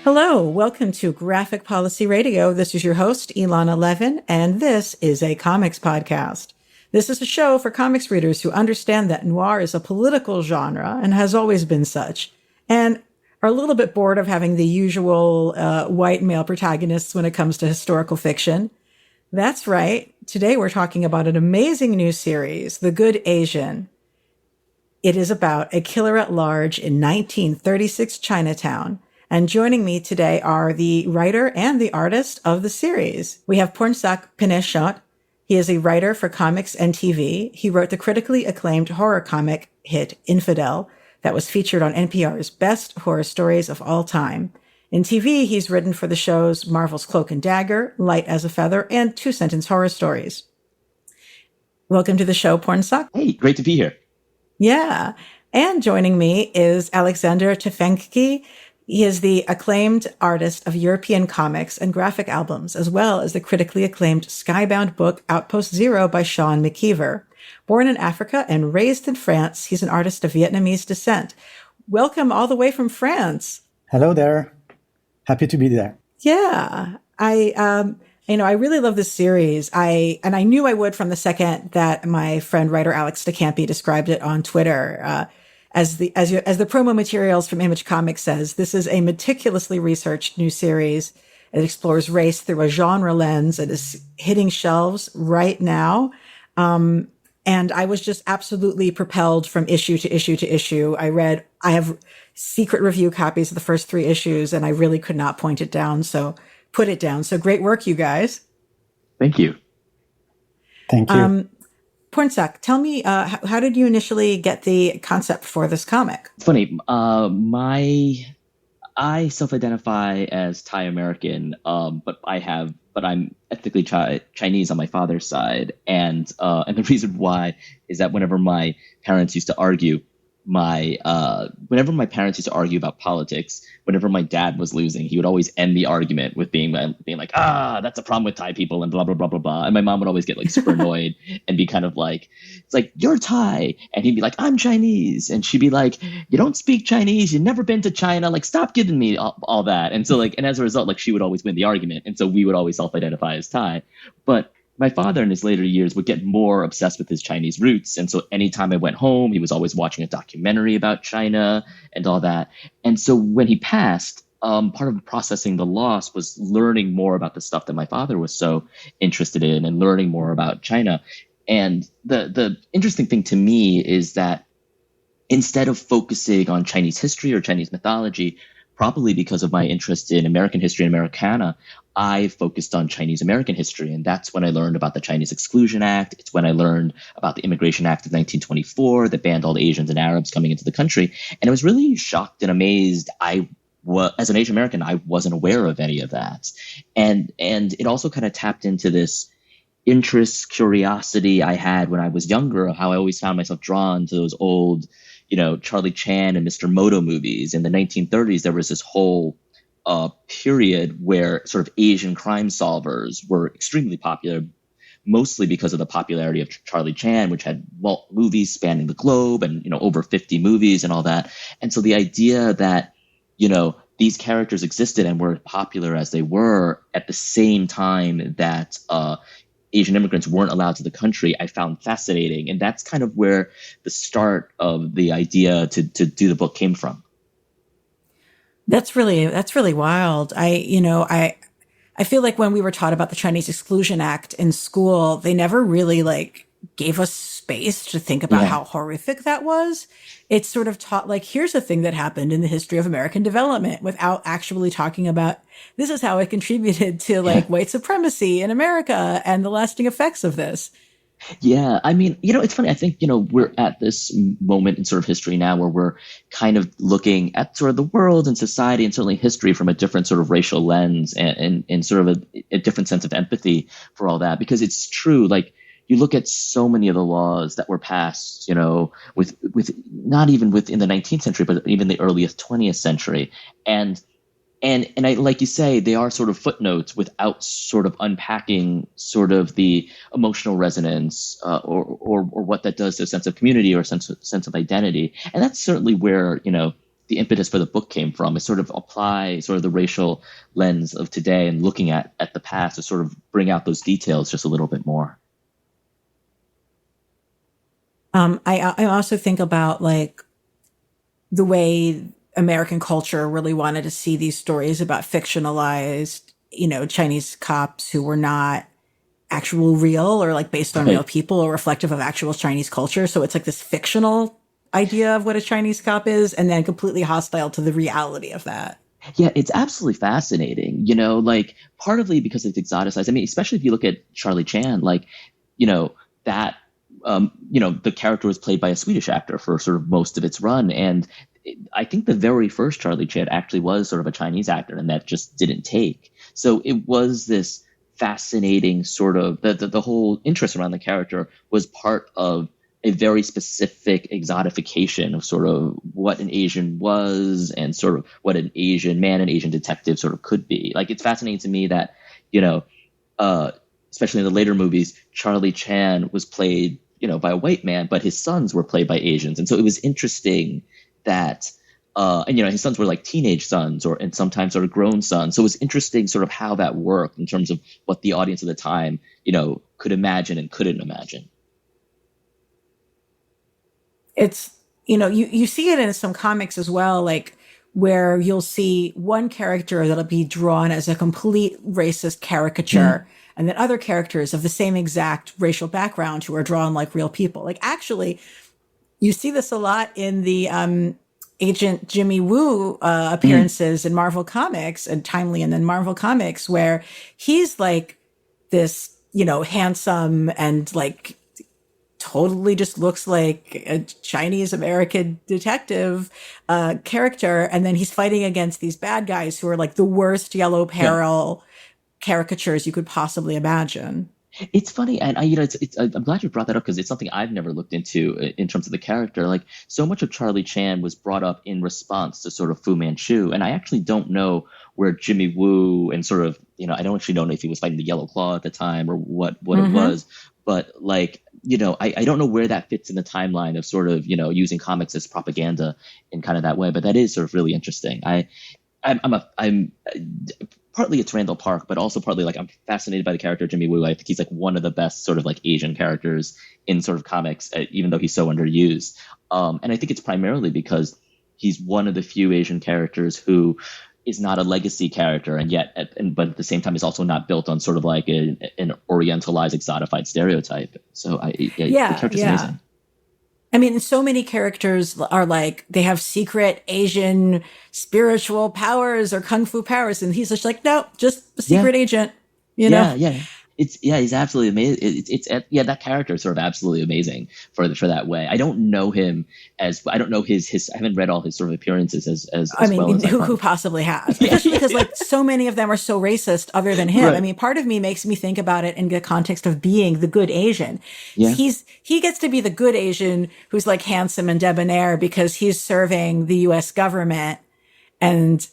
Hello, welcome to Graphic Policy Radio. This is your host, Ilana Levin, and this is a comics podcast. This is a show for comics readers who understand that noir is a political genre and has always been such, and are a little bit bored of having the usual white male protagonists when it comes to historical fiction. That's right. Today we're talking about an amazing new series, The Good Asian. It is about a killer at large in 1936 Chinatown. And joining me today are the writer and the artist of the series. We have Pornsak Pichetshote. He is a writer for comics and TV. He wrote the critically acclaimed horror comic hit INFIDEL that was featured on NPR's Best Horror Stories of All Time. In TV, he's written for the shows Marvel's Cloak and Dagger, Light as a Feather, and Two-Sentence Horror Stories. Welcome to the show, Pornsak. Hey, great to be here. Yeah. And joining me is Alexandre Tefenkgi. He is the acclaimed artist of European comics and graphic albums, as well as the critically acclaimed skybound book Outpost Zero by Sean McKeever. Born in Africa and raised in France, he's an artist of Vietnamese descent. Welcome all the way from France. Hello there. Happy to be there. Yeah. I really love this series. I knew I would from the second that my friend writer Alex Tefenkgi described it on Twitter. As the promo materials from Image Comics says, this is a meticulously researched new series. It explores race through a genre lens. It is hitting shelves right now. And I was just absolutely propelled from issue to issue to issue. I have secret review copies of the first 3 issues, and I really could not put it down. So great work, you guys. Thank you. Thank you. Pornsak, tell me, how did you initially get the concept for this comic? It's funny. I self-identify as Thai American, but I'm ethnically Chinese on my father's side, and the reason why is that whenever my parents used to argue about politics, whenever my dad was losing, he would always end the argument with being like, that's a problem with Thai people and blah, blah, blah, blah, blah. And my mom would always get like super annoyed and be kind of like, it's like, you're Thai. And he'd be like, I'm Chinese. And she'd be like, you don't speak Chinese. You've never been to China. Like, stop giving me all that. And so and as a result, like she would always win the argument. And so we would always self-identify as Thai. But my father in his later years would get more obsessed with his Chinese roots. And so anytime I went home, he was always watching a documentary about China and all that. And so when he passed, part of processing the loss was learning more about the stuff that my father was so interested in and learning more about China. And the interesting thing to me is that instead of focusing on Chinese history or Chinese mythology, probably because of my interest in American history and Americana, I focused on Chinese American history. And that's when I learned about the Chinese Exclusion Act. It's when I learned about the Immigration Act of 1924 that banned all the Asians and Arabs coming into the country. And I was really shocked and amazed. As an Asian American, I wasn't aware of any of that. And it also kind of tapped into this interest, curiosity I had when I was younger, how I always found myself drawn to those old, Charlie Chan and Mr. Moto movies. In the 1930s, there was this whole period where sort of Asian crime solvers were extremely popular, mostly because of the popularity of Charlie Chan, which had movies spanning the globe and, over 50 movies and all that. And so the idea that, these characters existed and were popular as they were at the same time that Asian immigrants weren't allowed to the country, I found fascinating. And that's kind of where the start of the idea to do the book came from. That's really wild. I feel like when we were taught about the Chinese Exclusion Act in school, they never really gave us space to think about how horrific that was. It's sort of taught here's a thing that happened in the history of American development without actually talking about this is how it contributed to white supremacy in America and the lasting effects of this. Yeah, I mean, it's funny. I think, we're at this moment in sort of history now where we're kind of looking at sort of the world and society and certainly history from a different sort of racial lens and sort of a different sense of empathy for all that. Because it's true, you look at so many of the laws that were passed, with not even within the 19th century, but even the earliest 20th century. And I, like you say, they are sort of footnotes without sort of unpacking sort of the emotional resonance or what that does to a sense of community or sense of identity. And that's certainly where, the impetus for the book came from, is sort of apply sort of the racial lens of today and looking at the past to sort of bring out those details just a little bit more. I also think about like the way American culture really wanted to see these stories about fictionalized, Chinese cops who were not actual real or like based on real people or reflective of actual Chinese culture. So it's like this fictional idea of what a Chinese cop is, and then completely hostile to the reality of that. Yeah, it's absolutely fascinating, like partly because it's exoticized. I mean, especially if you look at Charlie Chan, like, that, the character was played by a Swedish actor for sort of most of its run. And I think the very first Charlie Chan actually was sort of a Chinese actor, and that just didn't take. So it was this fascinating sort of, the whole interest around the character was part of a very specific exotification of sort of what an Asian was and sort of what an Asian man, an Asian detective sort of could be. Like, it's fascinating to me that, especially in the later movies, Charlie Chan was played, by a white man, but his sons were played by Asians. And so it was interesting that, and his sons were like teenage sons and sometimes sort of grown sons. So it was interesting sort of how that worked in terms of what the audience at the time, could imagine and couldn't imagine. It's, you see it in some comics as well, like where you'll see one character that'll be drawn as a complete racist caricature, and then other characters of the same exact racial background who are drawn like real people. Like, actually, you see this a lot in the Agent Jimmy Woo appearances in Marvel Comics and Timely, and then Marvel Comics, where he's like this, handsome and like totally just looks like a Chinese American detective character. And then he's fighting against these bad guys who are like the worst Yellow Peril caricatures you could possibly imagine. It's funny, and I'm glad you brought that up, because it's something I've never looked into in terms of the character. Like, so much of Charlie Chan was brought up in response to sort of Fu Manchu, and I actually don't know where Jimmy Woo and sort of, I don't actually know if he was fighting the Yellow Claw at the time or what it was, but like, I don't know where that fits in the timeline of sort of, using comics as propaganda in kind of that way, but that is sort of really interesting. I'm partly it's Randall Park, but also partly like I'm fascinated by the character Jimmy Woo. I think he's like one of the best sort of like Asian characters in sort of comics, even though he's so underused. And I think it's primarily because he's one of the few Asian characters who is not a legacy character, and yet, but at the same time is also not built on sort of like an orientalized, exotified stereotype. So the character's amazing. I mean, so many characters are like, they have secret Asian spiritual powers or kung fu powers. And he's just like, no, just a secret agent, know? Yeah. He's absolutely amazing. It's that character is sort of absolutely amazing for that way. I don't know him I don't know his, I haven't read all his sort of appearances as I mean, well as who possibly has? Because like so many of them are so racist other than him. Right. I mean, part of me makes me think about it in the context of being the good Asian. Yeah. He gets to be the good Asian who's like handsome and debonair because he's serving the US government, and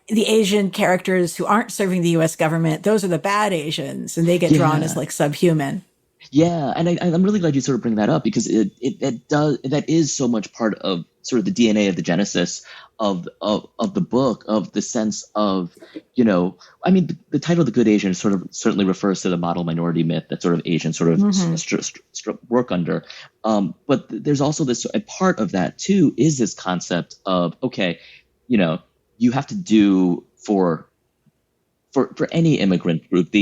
the Asian characters who aren't serving the U.S. government, those are the bad Asians, and they get drawn as like subhuman. Yeah, and I'm really glad you sort of bring that up, because that is so much part of sort of the DNA of the genesis of the book, of the sense of, I mean, the title "The Good Asian" sort of certainly refers to the model minority myth that sort of Asians sort of work under. But there's also this, a part of that too is this concept of, okay, you have to do for any immigrant group,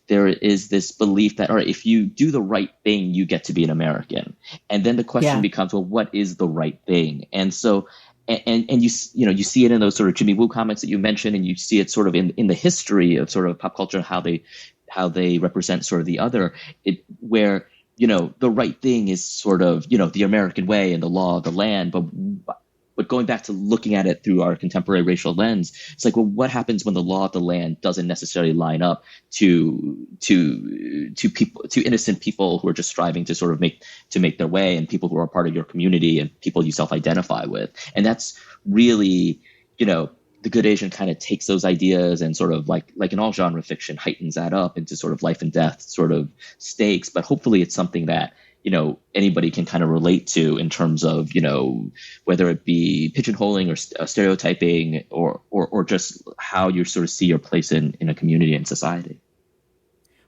there is this belief that, all right, if you do the right thing, you get to be an American. And then the question becomes, well, what is the right thing? And so, and you see it in those sort of Jimmy Woo comics that you mentioned, and you see it sort of in the history of sort of pop culture, how they represent sort of the other, where, the right thing is sort of, the American way and the law of the land, but going back to looking at it through our contemporary racial lens, it's like, well, what happens when the law of the land doesn't necessarily line up to people, to innocent people who are just striving to sort of make their way, and people who are part of your community and people you self-identify with? And that's really, The Good Asian kind of takes those ideas and sort of like in all genre fiction, heightens that up into sort of life and death sort of stakes. But hopefully it's something that, anybody can kind of relate to in terms of, whether it be pigeonholing or stereotyping or just how you sort of see your place in a community and society.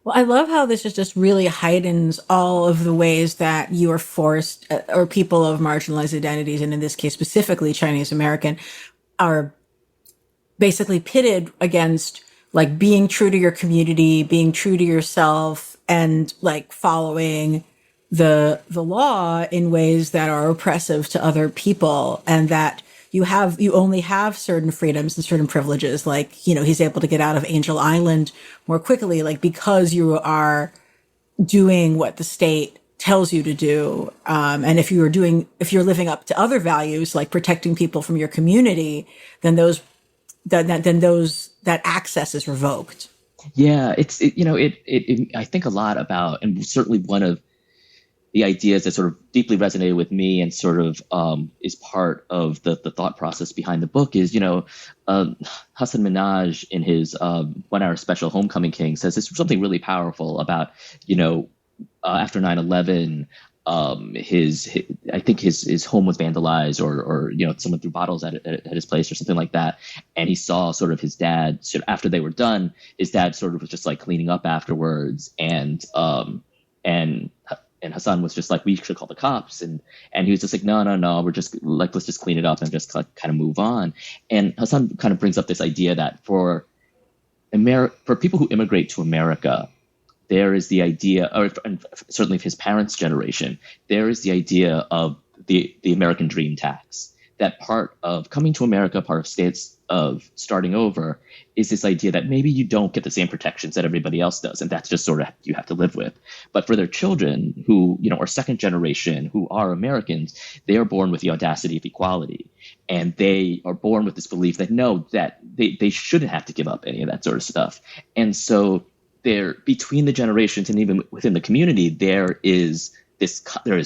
Well, I love how this just really heightens all of the ways that you are forced, or people of marginalized identities, and in this case specifically Chinese American, are basically pitted against like being true to your community, being true to yourself, and like following the law in ways that are oppressive to other people, and that you only have certain freedoms and certain privileges. Like, he's able to get out of Angel Island more quickly, like because you are doing what the state tells you to do. And if you're living up to other values, like protecting people from your community, then that access is revoked. Yeah, I think a lot about, and certainly one of the ideas that sort of deeply resonated with me and sort of is part of the thought process behind the book is, Hassan Minhaj in his 1 Hour Special Homecoming King says this something really powerful about, after 9/11, I think his home was vandalized or someone threw bottles at his place or something like that. And he saw sort of his dad, sort of after they were done, his dad sort of was just like cleaning up afterwards. And Hassan was just like, we should call the cops. And he was just like, no, we're just like, let's just clean it up and just like, kind of move on. And Hassan kind of brings up this idea that for people who immigrate to America, there is the idea, and certainly of his parents' generation, there is the idea of the American dream tax. That part of coming to America, part of states of starting over, is this idea that maybe you don't get the same protections that everybody else does, and that's just sort of you have to live with. But for their children who, are second generation, who are Americans, they are born with the audacity of equality. And they are born with this belief that that they shouldn't have to give up any of that sort of stuff. And so between the generations and even within the community, there is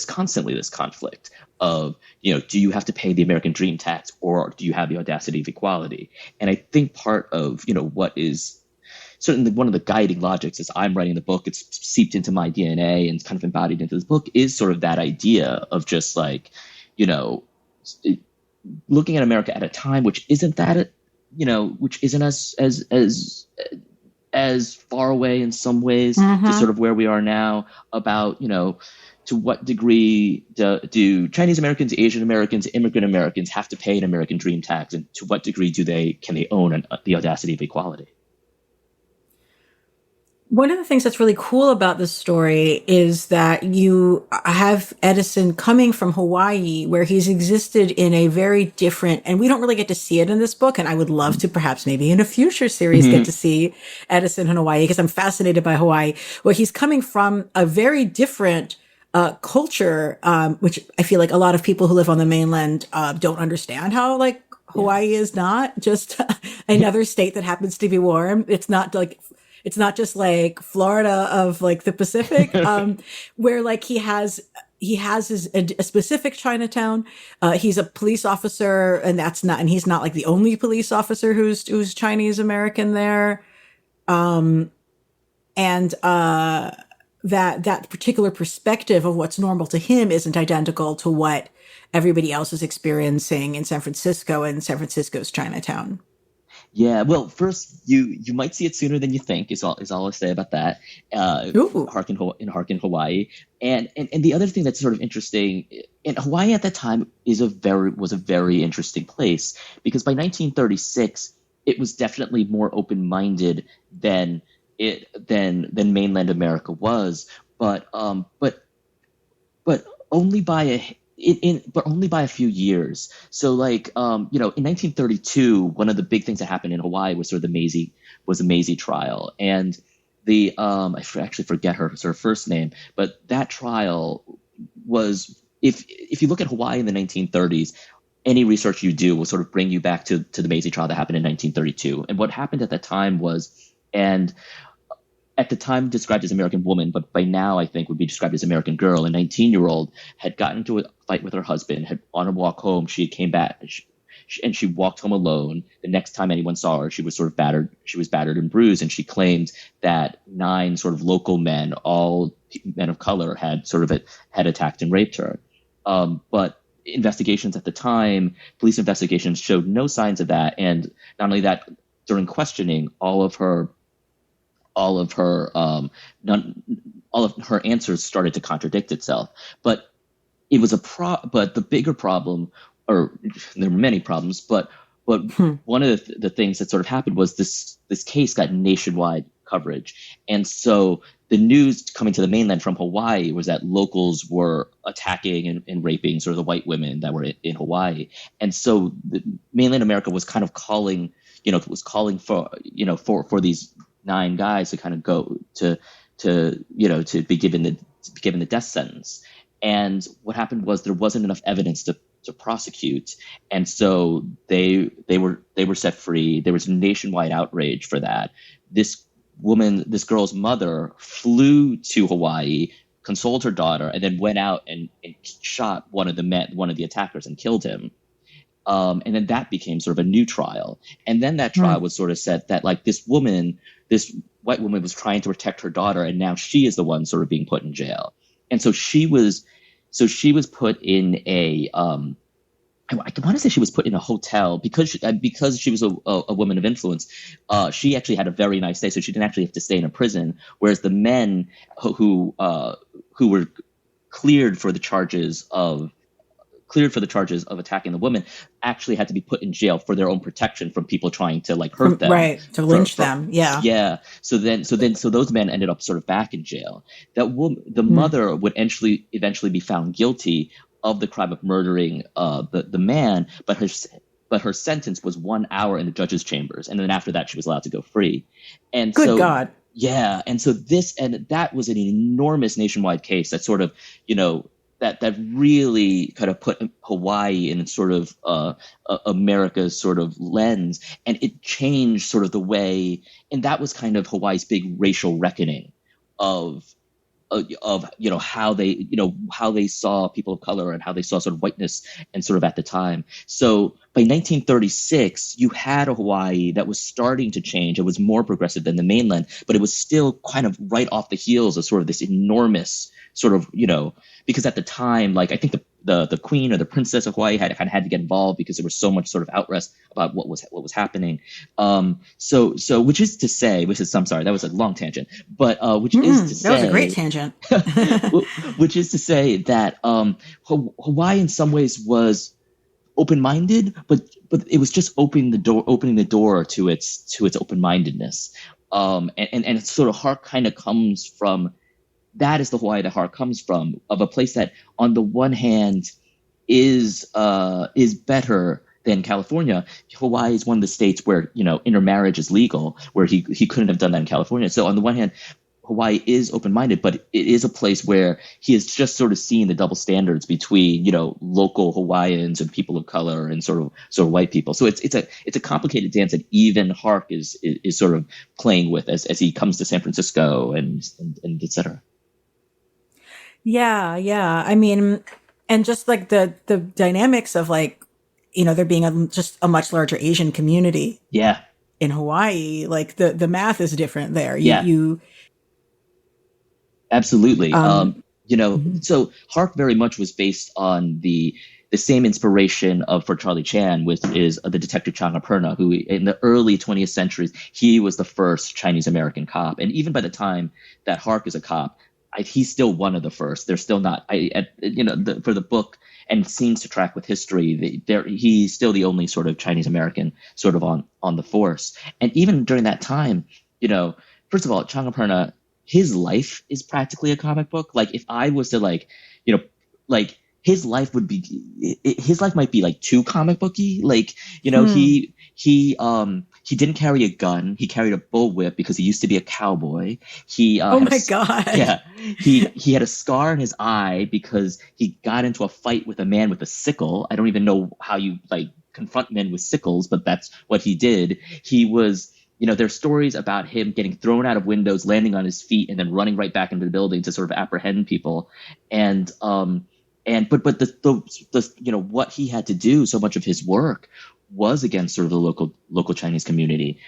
constantly this conflict of, do you have to pay the American dream tax or do you have the audacity of equality? And I think part of, what is certainly one of the guiding logics as I'm writing the book, it's seeped into my DNA and it's kind of embodied into this book, is sort of that idea of just like, looking at America at a time which isn't that, which isn't as far away in some ways to sort of where we are now, about, to what degree do Chinese Americans, Asian Americans, immigrant Americans have to pay an American dream tax, and to what degree can they own the audacity of equality? One of the things that's really cool about this story is that you have Edison coming from Hawaii, where he's existed in a very different, and we don't really get to see it in this book. And I would love to perhaps maybe in a future series get to see Edison in Hawaii, because I'm fascinated by Hawaii, where he's coming from a very different culture, which I feel like a lot of people who live on the mainland don't understand how, like, Hawaii is not just another state that happens to be warm. It's not just like Florida of like the Pacific, where like he has a specific Chinatown. He's a police officer, and he's not like the only police officer who's Chinese American there. That particular perspective of what's normal to him isn't identical to what everybody else is experiencing in San Francisco and San Francisco's Chinatown. Yeah, well, first you might see it sooner than you think is all I'll say about that. Hark in Hawaii, and the other thing that's sort of interesting, in Hawaii at that time was a very interesting place, because by 1936 it was definitely more open-minded than mainland America was, but only by a few years. So like, in 1932, one of the big things that happened in Hawaii was sort of the Mazie trial. And I actually forget her first name, but that trial was, if you look at Hawaii in the 1930s, any research you do will sort of bring you back to the Mazie trial that happened in 1932. And what happened at that time was, and at the time described as American woman, but by now I think would be described as American girl, a 19-year-old had gotten into a fight with her husband. On her walk home, she came back. and she walked home alone. The next time anyone saw her, she was sort of battered. She was battered and bruised, and she claimed that 9 sort of local men, all men of color, had attacked and raped her. But investigations at the time, police investigations, showed no signs of that. And not only that, during questioning, all of her answers started to contradict itself. But it was but the bigger problem, or there were many problems, but one of the things that sort of happened was this case got nationwide coverage. And so the news coming to the mainland from Hawaii was that locals were attacking and raping sort of the white women that were in Hawaii. And so the mainland America was kind of calling for these 9 guys to kind of go to be given the death sentence. And what happened was there wasn't enough evidence to prosecute, and so they were set free. There was nationwide outrage for that. This girl's mother flew to Hawaii, consoled her daughter, and then went out and shot one of the attackers and killed him. And then that became sort of a new trial. And then that trial was sort of said that, like, this white woman was trying to protect her daughter, and now she is the one sort of being put in jail. And so she was put in I want to say she was put in a hotel because she was a woman of influence. She actually had a very nice stay, so she didn't actually have to stay in a prison. Whereas the men who were cleared for the charges of attacking the woman actually had to be put in jail for their own protection from people trying to, like, hurt them, right, to lynch them. Yeah. So those men ended up sort of back in jail. The mother would eventually be found guilty of the crime of murdering the man, but her sentence was 1 hour in the judge's chambers, and then after that she was allowed to go free. And Good God. Yeah, and so that was an enormous nationwide case that sort of, that really kind of put Hawaii in sort of America's sort of lens, and it changed sort of the way, and that was kind of Hawaii's big racial reckoning of how they saw people of color and how they saw sort of whiteness and sort of at the time. So by 1936, you had a Hawaii that was starting to change. It was more progressive than the mainland, but it was still kind of right off the heels of sort of this enormous sort of, because at the time, like, I think the queen or the princess of Hawaii had to get involved because there was so much sort of outrest about what was happening. So I'm sorry, that was a long tangent, but that was a great tangent. Which is to say that Hawaii in some ways was open-minded, but it was just opening the door to its open-mindedness. And sort of Hark kind of comes from. That is the Hawaii that Hark comes from, of a place that on the one hand is better than California. Hawaii is one of the states where, intermarriage is legal, where he couldn't have done that in California. So on the one hand, Hawaii is open-minded, but it is a place where he has just sort of seen the double standards between, local Hawaiians and people of color and sort of white people. So it's a complicated dance that even Hark is sort of playing with as he comes to San Francisco and et cetera. Yeah. I mean, and just like the dynamics of, like, there being just a much larger Asian community. Yeah. In Hawaii, like the math is different there. Absolutely. So Hark very much was based on the same inspiration for Charlie Chan, which is the detective Changaperna, who in the early 20th centuries, he was the first Chinese American cop. And even by the time that Hark is a cop, he's still one of the first. They're still not, for the book, and seems to track with history, he's still the only sort of Chinese American sort of on the force. And even during that time, first of all, Changaperna, his life is practically a comic book. Like, if I was to his life might be like too comic booky. Like, he didn't carry a gun. He carried a bullwhip because he used to be a cowboy. God. Yeah. He had a scar in his eye because he got into a fight with a man with a sickle. I don't even know how you confront men with sickles, but that's what he did. He was, there's stories about him getting thrown out of windows, landing on his feet, and then running right back into the building to sort of apprehend people. But what he had to do, so much of his work was against sort of the local Chinese community.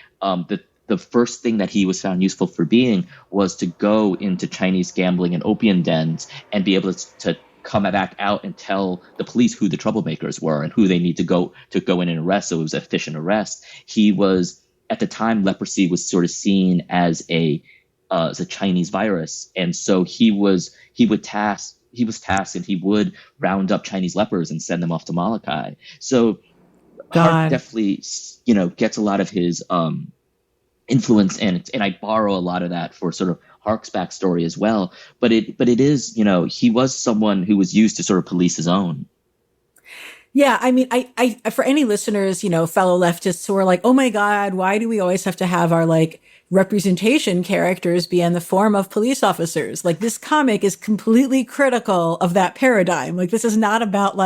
The first thing that he was found useful for being was to go into Chinese gambling and opium dens and be able to come back out and tell the police who the troublemakers were and who they need to go in and arrest. So it was an efficient arrest. He was, at the time, leprosy was sort of seen as a Chinese virus, and so he was tasked and he would round up Chinese lepers and send them off to Molokai. So Hark definitely, gets a lot of his influence, and I borrow a lot of that for sort of Hark's backstory as well. But it is, he was someone who was used to sort of police his own. Yeah, I mean, I for any listeners, fellow leftists who are like, oh my God, why do we always have to have our representation characters be in the form of police officers? Like, this comic is completely critical of that paradigm. Like, this is not about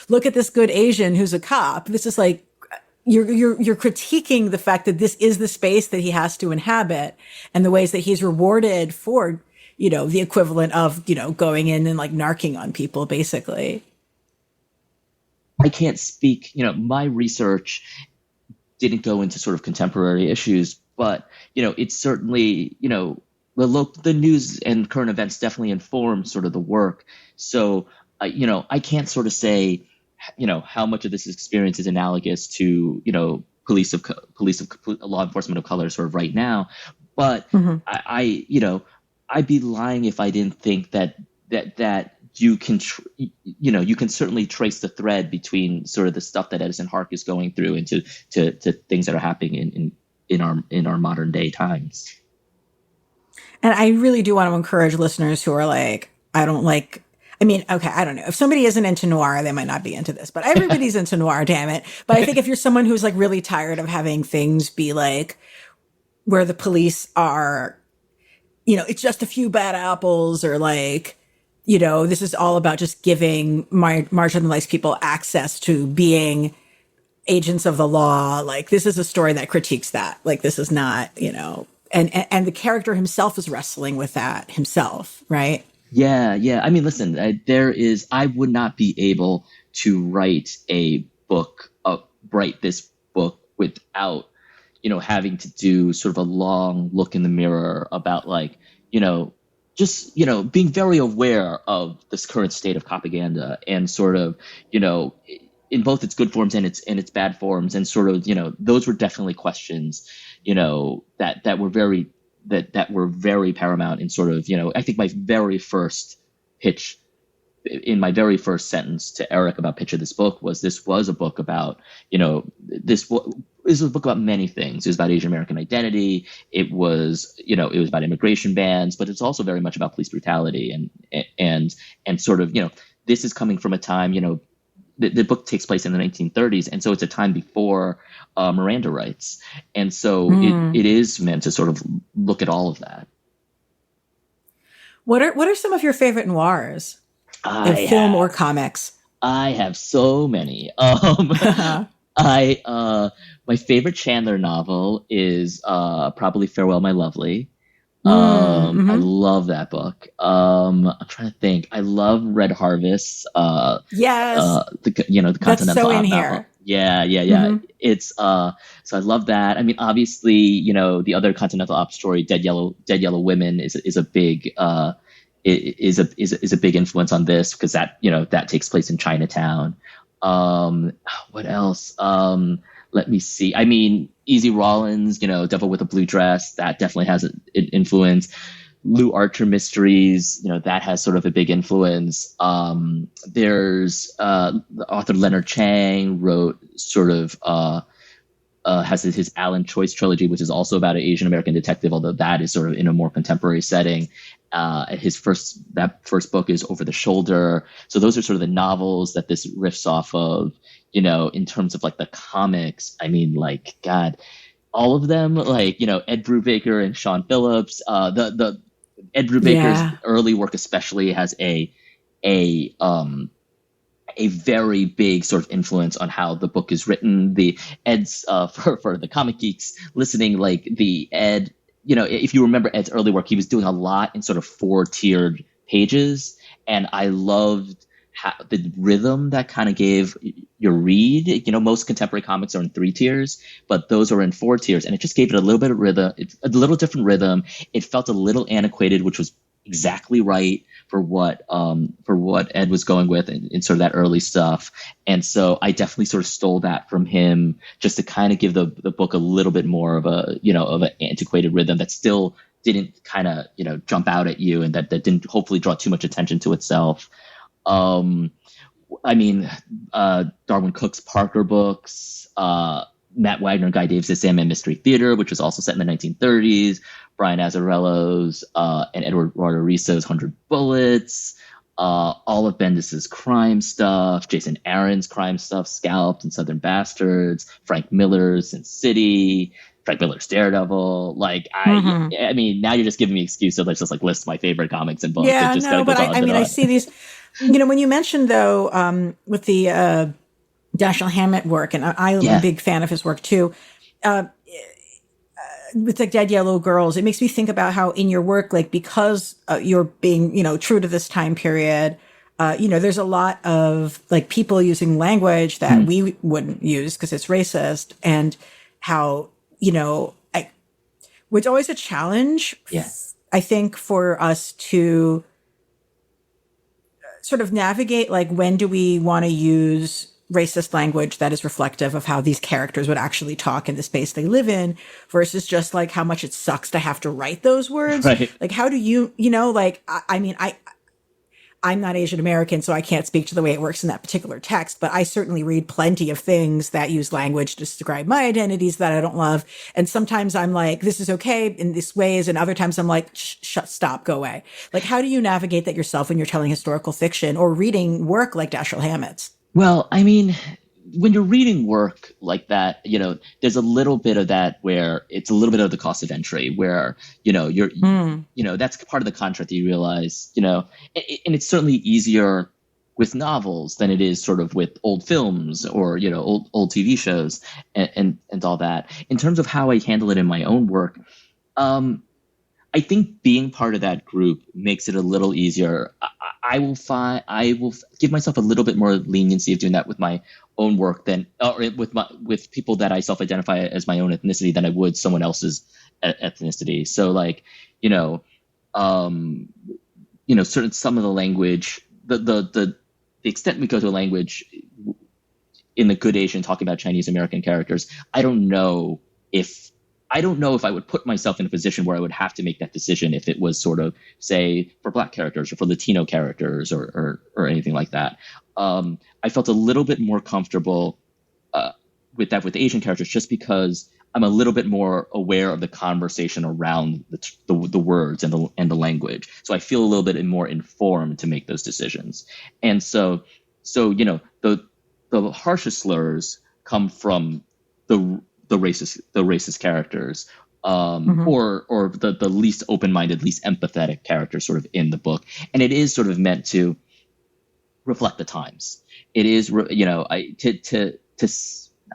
look at this good Asian who's a cop. This is you're critiquing the fact that this is the space that he has to inhabit and the ways that he's rewarded for, the equivalent of, going in and narking on people, basically. I can't speak, my research didn't go into sort of contemporary issues, but, it's certainly, the news and current events definitely inform sort of the work. So, I can't sort of say, how much of this experience is analogous to, police of law enforcement of color sort of right now. But I'd be lying if I didn't think that you can, you can certainly trace the thread between sort of the stuff that Edison Hark is going through and to things that are happening in our modern day times. And I really do want to encourage listeners who are I don't I don't know. If somebody isn't into noir, they might not be into this, but everybody's into noir, damn it. But I think if you're someone who's really tired of having things be where the police are, it's just a few bad apples, or this is all about just giving marginalized people access to being agents of the law. This is a story that critiques that. This is not, and the character himself is wrestling with that himself, right? Yeah. I mean, listen, I would not be able to write this book without, having to do sort of a long look in the mirror about just, being very aware of this current state of propaganda and sort of, in both its good forms and its bad forms. And sort of, those were definitely questions, that were very paramount in sort of, I think my very first pitch in my very first sentence to Eric about pitch of this book was a book about, this was a book about many things. It was about Asian American identity. It was, it was about immigration bans, but it's also very much about police brutality and sort of, this is coming from a time, the book takes place in the 1930s. And so it's a time before Miranda rights. And so it is meant to sort of look at all of that. What are some of your favorite noirs in film or comics? I have so many. My favorite Chandler novel is probably Farewell, My Lovely. I love that book. I'm trying to think. I love Red Harvest. Yes. The Continental That's so in novel. here. Yeah. It's so I love that. I mean, obviously, the other Continental Op story, Dead Yellow Women, is a big is a big influence on this, because that takes place in Chinatown. What else? Let me see. I mean, Easy Rollins, Devil with a Blue Dress, that definitely has an influence. Lou Archer mysteries, that has sort of a big influence. There's the author Leonard Chang wrote sort of has his Alan Choice trilogy, which is also about an Asian American detective, although that is sort of in a more contemporary setting. His first book is Over the Shoulder. So those are sort of the novels that this riffs off of. In terms of the comics, I mean, God, all of them, Ed Brubaker and Sean Phillips. The Ed Brubaker's early work especially has a very big sort of influence on how the book is written. The Ed's for the comic geeks listening, the Ed, if you remember Ed's early work, he was doing a lot in sort of 4-tiered pages, and I loved the rhythm that kind of gave your read. You know, most contemporary comics are in 3 tiers, but those are in 4 tiers, and it just gave it a little bit of rhythm, a little different rhythm. It felt a little antiquated, which was exactly right for what Ed was going with in sort of that early stuff. And so I definitely sort of stole that from him, just to kind of give the book a little bit more of of an antiquated rhythm that still didn't kind of, jump out at you, and that didn't hopefully draw too much attention to itself. I mean, Darwin Cook's Parker books, Matt Wagner and Guy Davis' Sandman Mystery Theater, which was also set in the 1930s, Brian Azzarello's and Edward Roderiso's 100 Bullets, all of Bendis's crime stuff, Jason Aaron's crime stuff, Scalped and Southern Bastards, Frank Miller's Sin City, Frank Miller's Daredevil. I mean, now you're just giving me excuse to just list my favorite comics and books. Yeah, no, but I see these. When you mentioned though, with the Dashiell Hammett work, and I'm a big fan of his work too. With the Dead Yellow Girls, it makes me think about how in your work, because you're being, true to this time period, there's a lot of people using language that we wouldn't use because it's racist, and how, it's always a challenge, I think, for us to sort of navigate, when do we want to use racist language that is reflective of how these characters would actually talk in the space they live in, versus just how much it sucks to have to write those words. Right. How do you, I'm not Asian American, so I can't speak to the way it works in that particular text, but I certainly read plenty of things that use language to describe my identities that I don't love. And sometimes I'm like, this is okay in these ways. And other times I'm like, stop, go away. How do you navigate that yourself when you're telling historical fiction or reading work like Dashiell Hammett's? Well, I mean, when you're reading work like that, there's a little bit of that where it's a little bit of the cost of entry, where, that's part of the contract that you realize, and it's certainly easier with novels than it is sort of with old films or, old TV shows and all that. In terms of how I handle it in my own work, I think being part of that group makes it a little easier. I will give myself a little bit more leniency of doing that with my own work with people that I self-identify as my own ethnicity than I would someone else's ethnicity. So certain some of the language, the extent we go to a language in The Good Asian talking about Chinese American characters, I don't know if I would put myself in a position where I would have to make that decision if it was sort of, say, for Black characters or for Latino characters or anything like that. I felt a little bit more comfortable with that with Asian characters, just because I'm a little bit more aware of the conversation around the words and the language. So I feel a little bit more informed to make those decisions. And so the harshest slurs come from the racist characters, or the least open-minded, least empathetic characters sort of in the book. And it is sort of meant to reflect the times. It is, I'm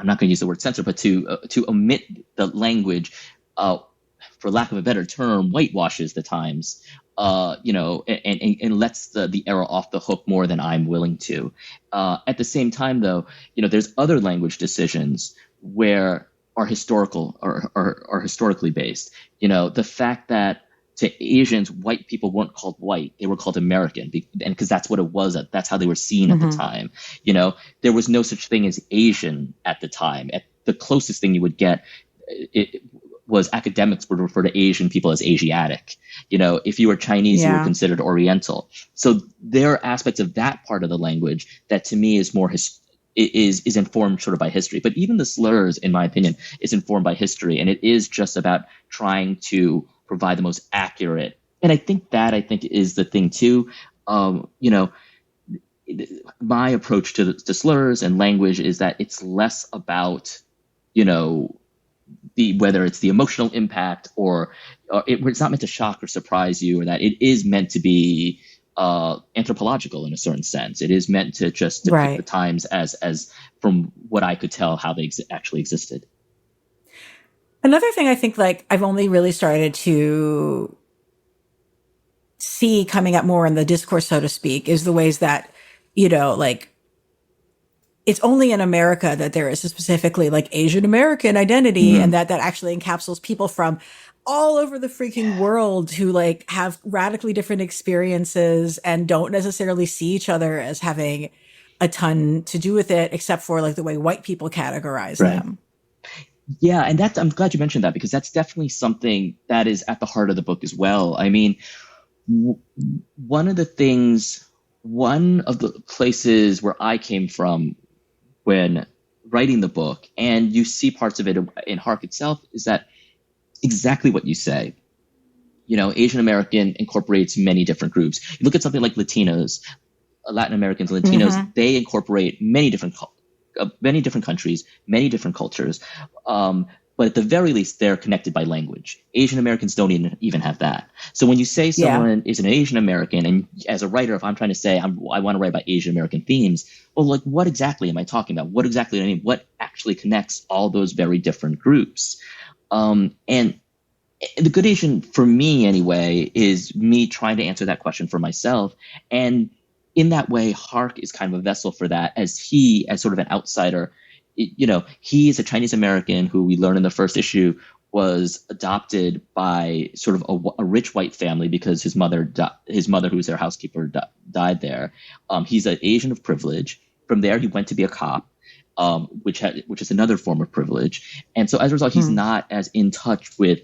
not going to use the word censor, but to omit the language, for lack of a better term, whitewashes the times, and lets the era off the hook more than I'm willing to. At the same time, though, there's other language decisions where are historical or historically based. The fact that to Asians, white people weren't called white; they were called American, and because that's what it was. That's how they were seen at the time. There was no such thing as Asian at the time. At the closest thing you would get, it was academics would refer to Asian people as Asiatic. If you were Chinese, you were considered Oriental. So there are aspects of that part of the language that, to me, is more is informed sort of by history. But even the slurs, in my opinion, is informed by history, and it is just about trying to provide the most accurate. And I think is the thing too. My approach to slurs and language is that it's less about, whether it's the emotional impact or it's not meant to shock or surprise you, or that it is meant to be anthropological in a certain sense. It is meant to just depict the times as from what I could tell how they actually existed. Another thing I think I've only really started to see coming up more in the discourse, so to speak, is the ways that like it's only in America that there is a specifically like Asian American identity, and that actually encapsulates people from all over the freaking world who like have radically different experiences and don't necessarily see each other as having a ton to do with it, except for like the way white people categorize them. Yeah, and I'm glad you mentioned that, because that's definitely something that is at the heart of the book as well. I mean, one of the places where I came from when writing the book, and you see parts of it in Hark itself, is that exactly what you say. Asian American incorporates many different groups. You look at something like Latinos, Latin Americans, Latinos, they incorporate many different countries, many different cultures. But at the very least, they're connected by language. Asian Americans don't even have that. So when you say someone is an Asian American, and as a writer, if I'm trying to say I want to write about Asian American themes, well, like, what exactly am I talking about? What exactly, I mean, what actually connects all those very different groups? And the good Asian, for me anyway, is me trying to answer that question for myself. And in that way, Hark is kind of a vessel for that, as sort of an outsider. He is a Chinese American who, we learn in the first issue, was adopted by sort of a rich white family because his mother, who was their housekeeper, died there. He's an Asian of privilege. From there, he went to be a cop, which is another form of privilege. And so as a result, he's not as in touch with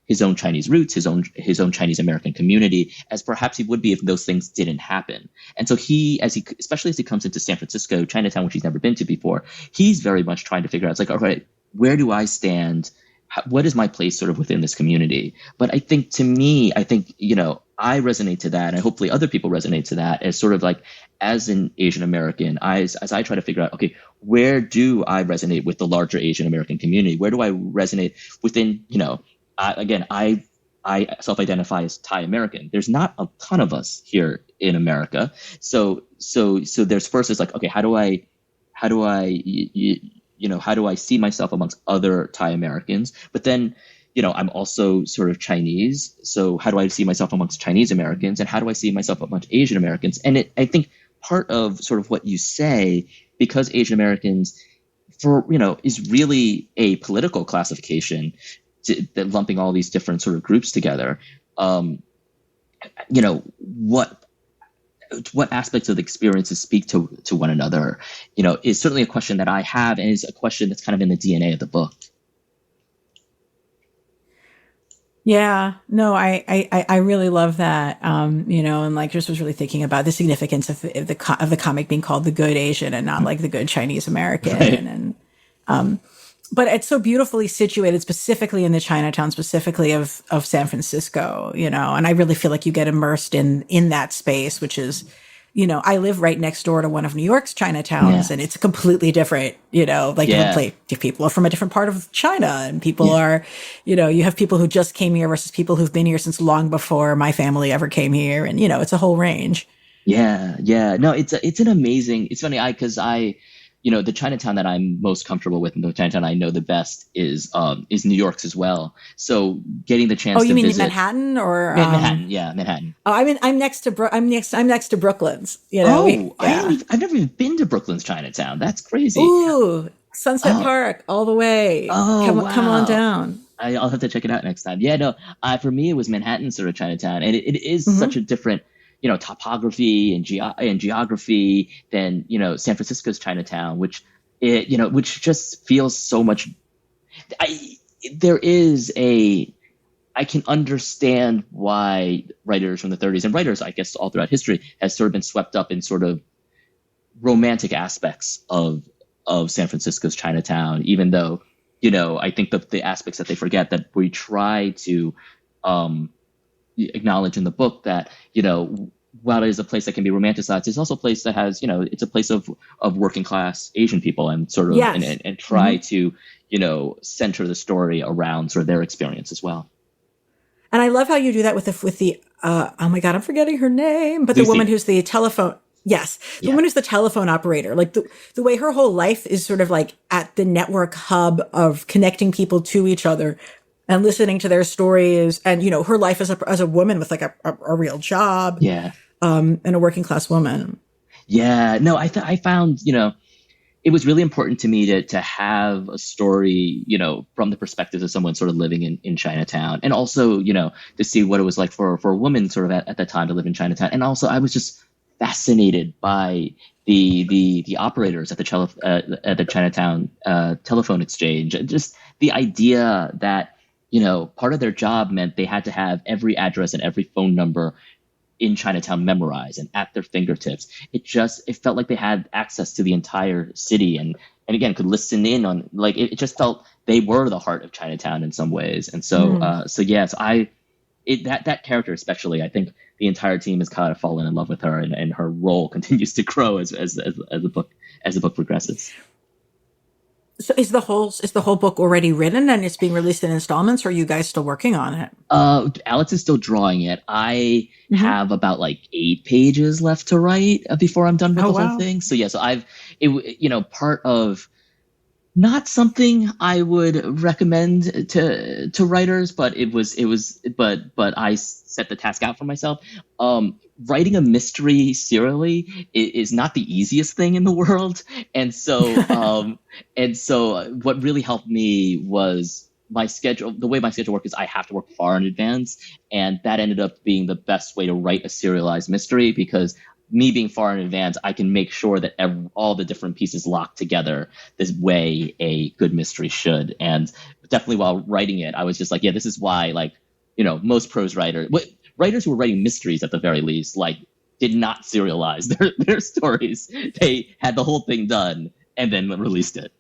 his own Chinese roots, his own Chinese American community, as perhaps he would be if those things didn't happen. And so especially as he comes into San Francisco, Chinatown, which he's never been to before, he's very much trying to figure out, it's like, all right, where do I stand? What is my place sort of within this community? But I think I resonate to that, and hopefully other people resonate to that, as sort of like, as an Asian American, as I try to figure out, okay, where do I resonate with the larger Asian American community? Where do I resonate within, I self-identify as Thai American. There's not a ton of us here in America. So there's first, it's like, okay, how do I see myself amongst other Thai Americans? But then, I'm also sort of Chinese. So how do I see myself amongst Chinese Americans? And how do I see myself amongst Asian Americans? And I think part of sort of what you say, because Asian Americans, is really a political classification, lumping all these different sort of groups together. What aspects of the experiences speak to one another, is certainly a question that I have, and is a question that's kind of in the DNA of the book. Yeah, no, I really love that. And like just was really thinking about the significance of the comic being called The Good Asian and not like The Good Chinese American. Right. And, but it's so beautifully situated specifically in the Chinatown, specifically of San Francisco, and I really feel like you get immersed in that space, which is, I live right next door to one of New York's Chinatowns, and it's completely different, people are from a different part of China, and people are, you have people who just came here versus people who've been here since long before my family ever came here. And, it's a whole range. Yeah. No, it's an amazing, it's funny. The Chinatown that I'm most comfortable with, and the Chinatown I know the best, is New York's as well. So getting the chance. Oh, you mean visit Manhattan or Manhattan? Yeah, Manhattan. Oh, I'm next to Brooklyn's. I've never even been to Brooklyn's Chinatown. That's crazy. Ooh, Sunset Park all the way. Oh, come on down. I'll have to check it out next time. Yeah, no. For me, it was Manhattan sort of Chinatown, and it is such a different, topography and geography than, San Francisco's Chinatown, which just feels so much. I can understand why writers from the 30s, and writers, I guess, all throughout history, has sort of been swept up in sort of romantic aspects of San Francisco's Chinatown, even though, I think the aspects that they forget, that we try to acknowledge in the book, that while it is a place that can be romanticized, it's also a place that has, it's a place of working class Asian people, and sort of and try to center the story around sort of their experience as well. And I love how you do that with the oh my God, I'm forgetting her name, but Lucy. The woman who's the telephone. Yes. The woman who's the telephone operator, like the way her whole life is sort of like at the network hub of connecting people to each other and listening to their stories, and, her life as a woman with like a real job. Yeah. And a working class woman. Yeah, no, I found, it was really important to me to have a story, from the perspective of someone sort of living in Chinatown, and also, to see what it was like for a woman sort of at the time to live in Chinatown. And also, I was just fascinated by the operators at at the Chinatown telephone exchange. Just the idea that part of their job meant they had to have every address and every phone number in Chinatown memorized and at their fingertips. It felt like they had access to the entire city, and again could listen in on, like, it just felt they were the heart of Chinatown in some ways. And so that character especially, I think the entire team has kind of fallen in love with her, and her role continues to grow as the book progresses. So is the whole book already written and it's being released in installments, or are you guys still working on it? Alex is still drawing it. I have about like 8 pages left to write before I'm done with the whole thing. So part of, not something I would recommend to writers, but but I set the task out for myself. Writing a mystery serially is not the easiest thing in the world, and so what really helped me was my schedule. The way my schedule works is I have to work far in advance, and that ended up being the best way to write a serialized mystery, because me being far in advance, I can make sure that all the different pieces lock together this way a good mystery should. And definitely while writing it, I was just like, yeah, this is why, like, most prose writers who were writing mysteries at the very least, like, did not serialize their stories. They had the whole thing done and then released it.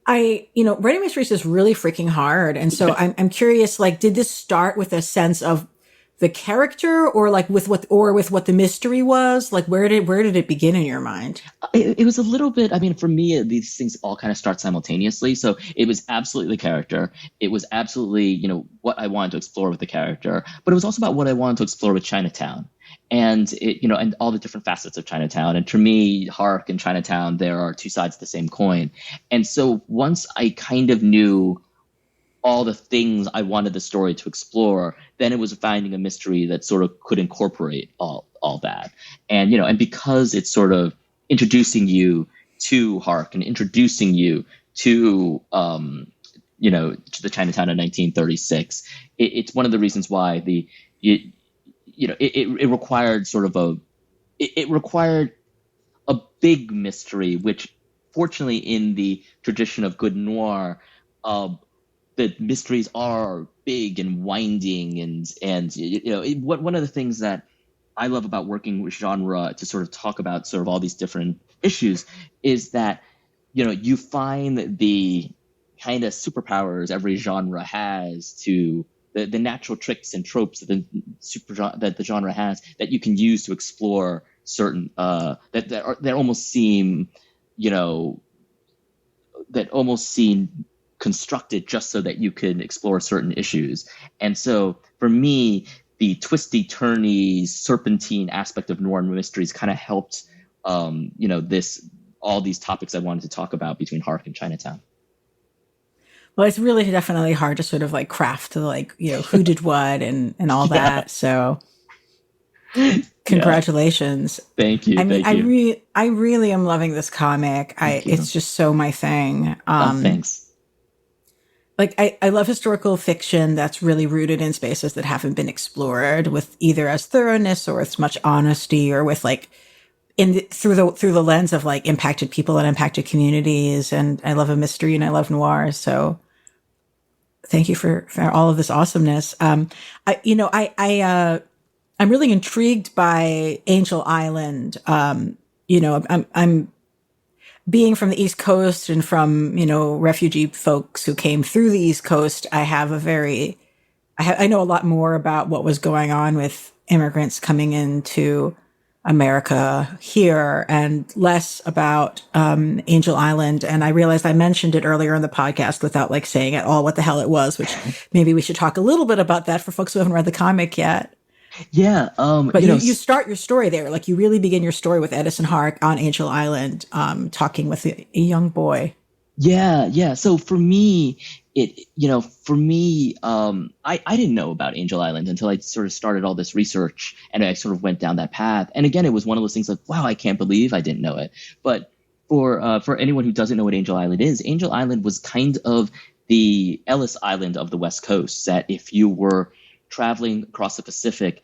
Writing mysteries is really freaking hard. And so I'm curious, like, did this start with a sense of the character, or like with what the mystery was? Like, where did it begin in your mind? It was a little bit, I mean, for me, these things all kind of start simultaneously. So it was absolutely the character. It was absolutely, what I wanted to explore with the character, but it was also about what I wanted to explore with Chinatown, and and all the different facets of Chinatown. And for me, Hark and Chinatown, there are two sides of the same coin. And so once I kind of knew all the things I wanted the story to explore, then it was finding a mystery that sort of could incorporate all that. And, and because it's sort of introducing you to Hark and introducing you to, to the Chinatown of 1936, it's one of the reasons why it required sort of it required a big mystery, which fortunately in the tradition of good noir, the mysteries are big and winding, and one of the things that I love about working with genre to sort of talk about sort of all these different issues is that you find the kind of superpowers every genre has, to the natural tricks and tropes that the genre has, that you can use to explore certain that almost seem constructed just so that you can explore certain issues. And so for me, the twisty turny serpentine aspect of noir mysteries kind of helped all these topics I wanted to talk about between Hark and Chinatown. Well, it's really definitely hard to sort of like craft like, who did what and all that. So congratulations. Thank you. I really am loving this comic. It's just so my thing. Thanks. Like, I love historical fiction that's really rooted in spaces that haven't been explored, with either as thoroughness or as much honesty, or with like through the lens of like impacted people and impacted communities. And I love a mystery and I love noir. So thank you for all of this awesomeness. I'm really intrigued by Angel Island. I'm being from the East Coast and from, refugee folks who came through the East Coast, I know a lot more about what was going on with immigrants coming into America here, and less about Angel Island. And I realized I mentioned it earlier in the podcast without like saying at all what the hell it was, which maybe we should talk a little bit about that for folks who haven't read the comic yet. Yeah. But you start your story there. Like, you really begin your story with Edison Hark on Angel Island, talking with a young boy. Yeah. So for me, I didn't know about Angel Island until I sort of started all this research and I sort of went down that path. And again, it was one of those things like, wow, I can't believe I didn't know it. But for anyone who doesn't know what Angel Island is, Angel Island was kind of the Ellis Island of the West Coast. That if you were traveling across the Pacific,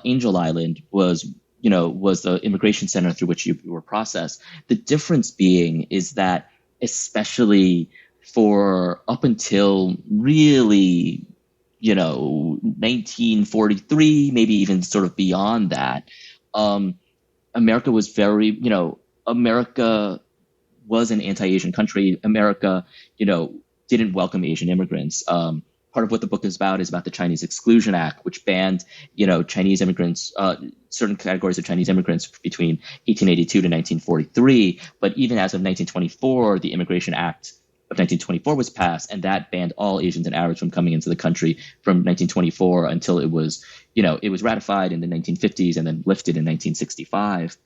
Angel Island was the immigration center through which you were processed. The difference being is that especially for up until really, 1943, maybe even sort of beyond that, America was America was an anti-Asian country. America, didn't welcome Asian immigrants. Part of what the book is about the Chinese Exclusion Act, which banned, Chinese immigrants, certain categories of Chinese immigrants between 1882 to 1943. But even as of 1924, the Immigration Act of 1924 was passed, and that banned all Asians and Arabs from coming into the country from 1924 until it was ratified in the 1950s and then lifted in 1965.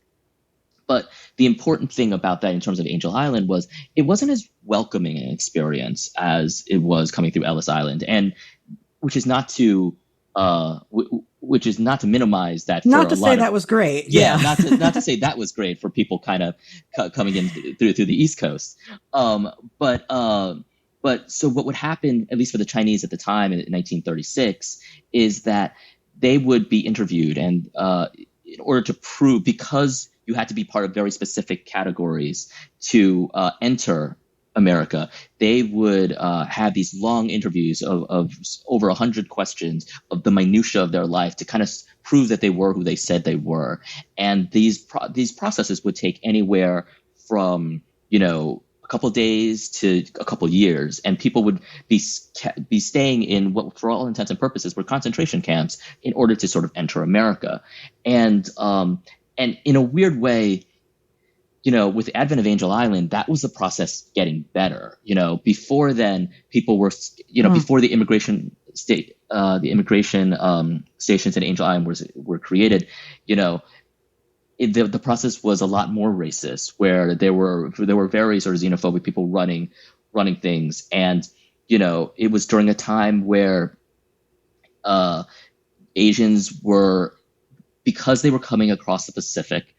But the important thing about that in terms of Angel Island was it wasn't as welcoming an experience as it was coming through Ellis Island, and which is not to minimize that. Not to say that was great. Yeah, not to say that was great for people kind of coming in through the East Coast. But so what would happen, at least for the Chinese at the time in 1936, is that they would be interviewed, and in order to prove, because you had to be part of very specific categories to enter America, they would have these long interviews of over 100 questions of the minutia of their life to kind of prove that they were who they said they were. And these processes would take anywhere from, a couple of days to a couple of years, and people would be staying in what, for all intents and purposes, were concentration camps in order to sort of enter America. And in a weird way, with the advent of Angel Island, that was the process getting better. Before then, people were, before the immigration stations in Angel Island were created, the process was a lot more racist, where there were very sort of xenophobic people running things, and it was during a time where Asians were, because they were coming across the Pacific,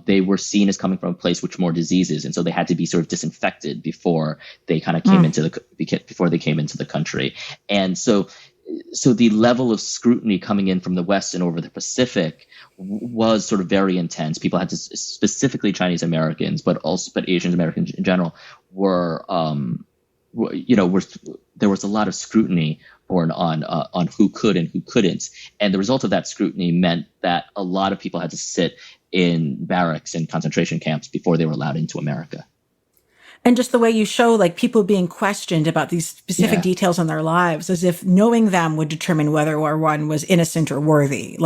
they were seen as coming from a place with more diseases, and so they had to be sort of disinfected before they kind of came into the country. And so the level of scrutiny coming in from the West and over the Pacific was sort of very intense. People had to, specifically Chinese Americans, but Asian Americans in general, there was a lot of scrutiny on who could and who couldn't, and the result of that scrutiny meant that a lot of people had to sit in barracks and concentration camps before they were allowed into America. And just the way you show, like, people being questioned about these specific details in their lives, as if knowing them would determine whether one was innocent or worthy.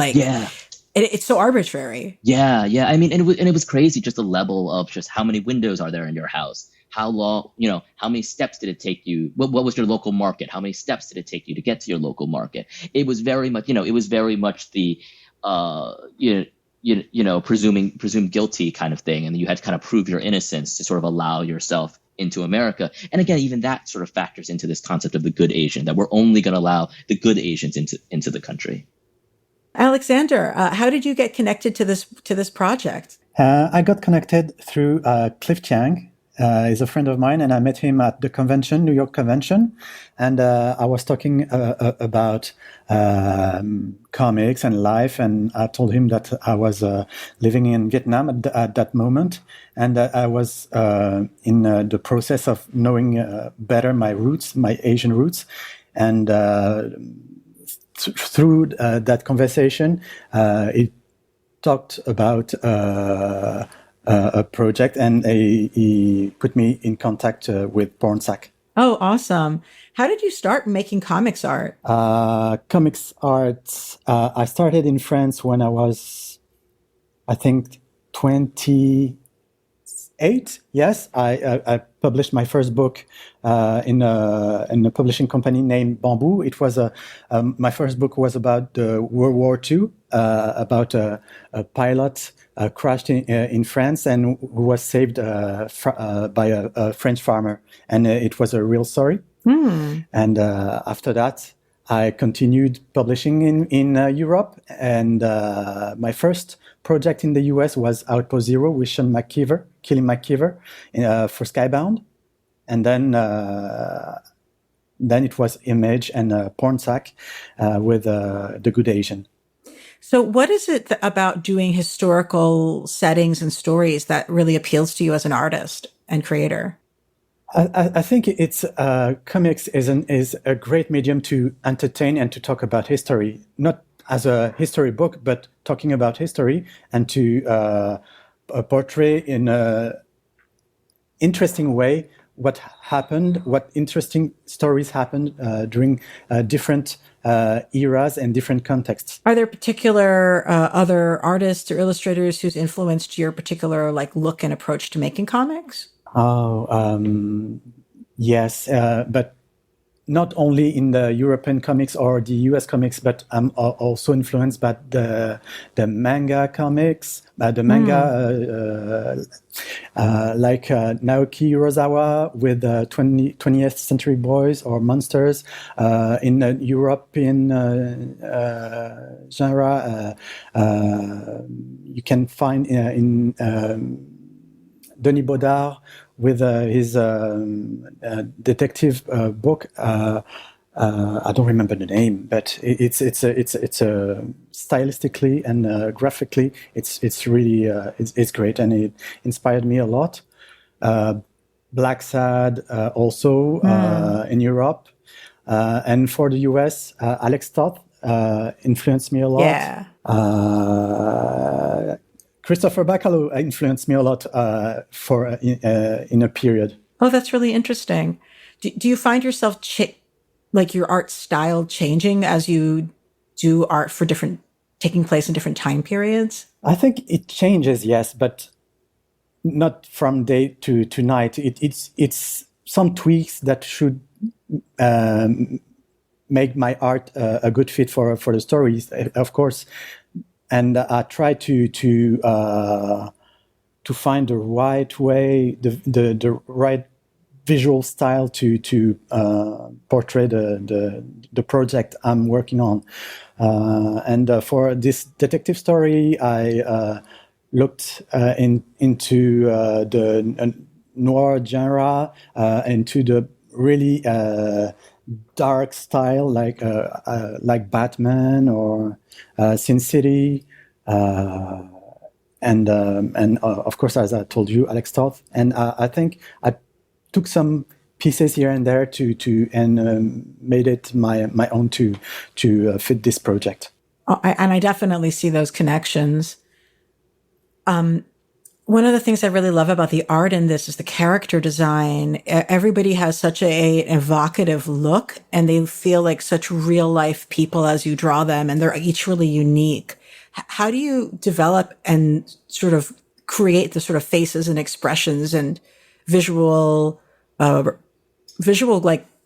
It's so arbitrary. Yeah. I mean, and it was crazy, just the level of just how many windows are there in your house? How long, how many steps did it take you? What was your local market? How many steps did it take you to get to your local market? It was very much, the, presumed guilty kind of thing. And you had to kind of prove your innocence to sort of allow yourself into America. And again, even that sort of factors into this concept of the good Asian, that we're only going to allow the good Asians into the country. Alexander, how did you get connected to this project? I got connected through Cliff Chiang. He's a friend of mine, and I met him at the convention, New York convention. And I was talking about comics and life, and I told him that I was living in Vietnam at that moment, and that I was in the process of knowing better my roots, my Asian roots. And through that conversation, it talked about a project, and he put me in contact with Pornsak. Oh, awesome. How did you start making comics art? Comics art, I started in France when I was, I think, 28. Yes, I published my first book in a publishing company named Bamboo. It was my first book was about World War II, about a pilot crashed in France and who was saved by a French farmer. And it was a real story. And after that, I continued publishing in Europe. And my first project in the US was Outpost Zero with Killing McKeever for Skybound. And then it was Image and Pornsak with The Good Asian. So what is it about doing historical settings and stories that really appeals to you as an artist and creator? I think it's comics is a great medium to entertain and to talk about history, not as a history book, but talking about history and to portray in a interesting way what happened, what interesting stories happened during different eras and different contexts. Are there particular other artists or illustrators who's influenced your particular look and approach to making comics? Yes, but not only in the European comics or the US comics, but I'm also influenced by the manga comics, like Naoki Urasawa with 20th Century Boys or Monsters. In the European genre, you can find in Denis Baudard with his detective book. I don't remember the name, but it's stylistically and graphically, it's really it's great, and it inspired me a lot. Black Sad also in Europe, and for the US, Alex Toth influenced me a lot. Yeah. Christopher Bacalo influenced me a lot in a period. Oh, that's really interesting. Do you find yourself your art style changing as you do art for taking place in different time periods? I think it changes, yes, but not from day to night. It's some tweaks that should make my art a good fit for the stories, of course. And I try to find the right way, the right visual style to portray the project I'm working on. And for this detective story, I looked into the noir genre, into the really dark style like Batman or Sin City, and of course, as I told you, Alex Toth. And I think I took some pieces here and there and made it my own to fit this project. And I definitely see those connections. One of the things I really love about the art in this is the character design. Everybody has such an evocative look, and they feel like such real life people as you draw them, and they're each really unique. How do you develop and sort of create the sort of faces and expressions and visual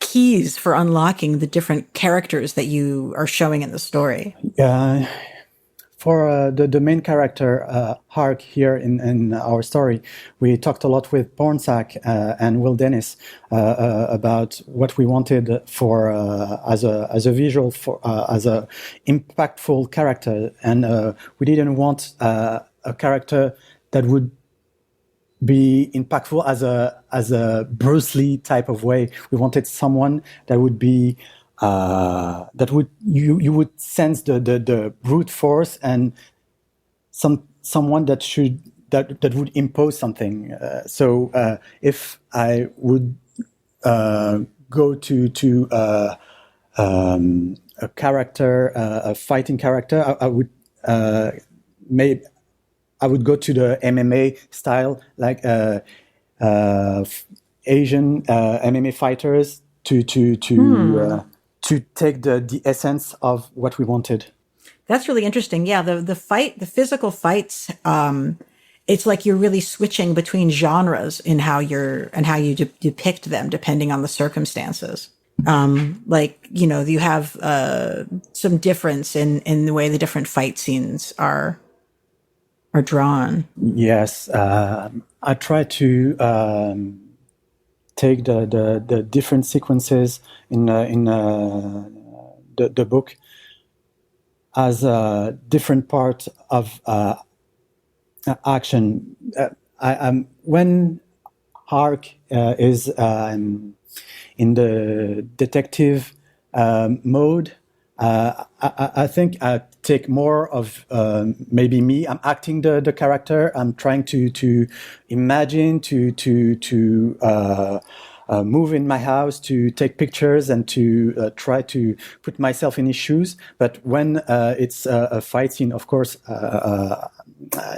keys for unlocking the different characters that you are showing in the story? For the main character, Hark, here in our story, we talked a lot with Pornsak and Will Dennis about what we wanted for as a visual, as a impactful character, and we didn't want a character that would be impactful as a Bruce Lee type of way. We wanted someone that would be you would sense the brute force, and someone that would impose something. So if I would go to a character, a fighting character, I would go to the MMA style, like Asian MMA fighters to take the essence of what we wanted. That's really interesting. Yeah, the physical fights, it's like you're really switching between genres in how you depict them depending on the circumstances. You have some difference in the way the different fight scenes are are drawn. Yes, I try to take the different sequences in the book as a different part of action. When Hark is in the detective mode, I think I take more of maybe me. I'm acting the character. I'm trying to imagine, to move in my house, to take pictures, and to try to put myself in his shoes. But when it's a fight scene, of course,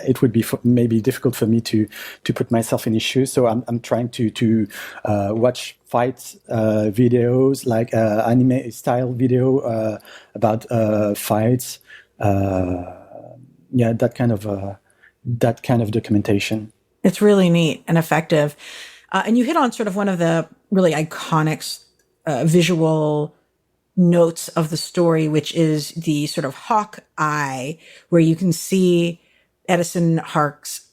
it would be maybe difficult for me to put myself in his shoes. So I'm trying to watch fight videos, like anime style video about fights. That kind of documentation. It's really neat and effective. And you hit on sort of one of the really iconic visual notes of the story, which is the sort of hawk eye, where you can see Edison Hark's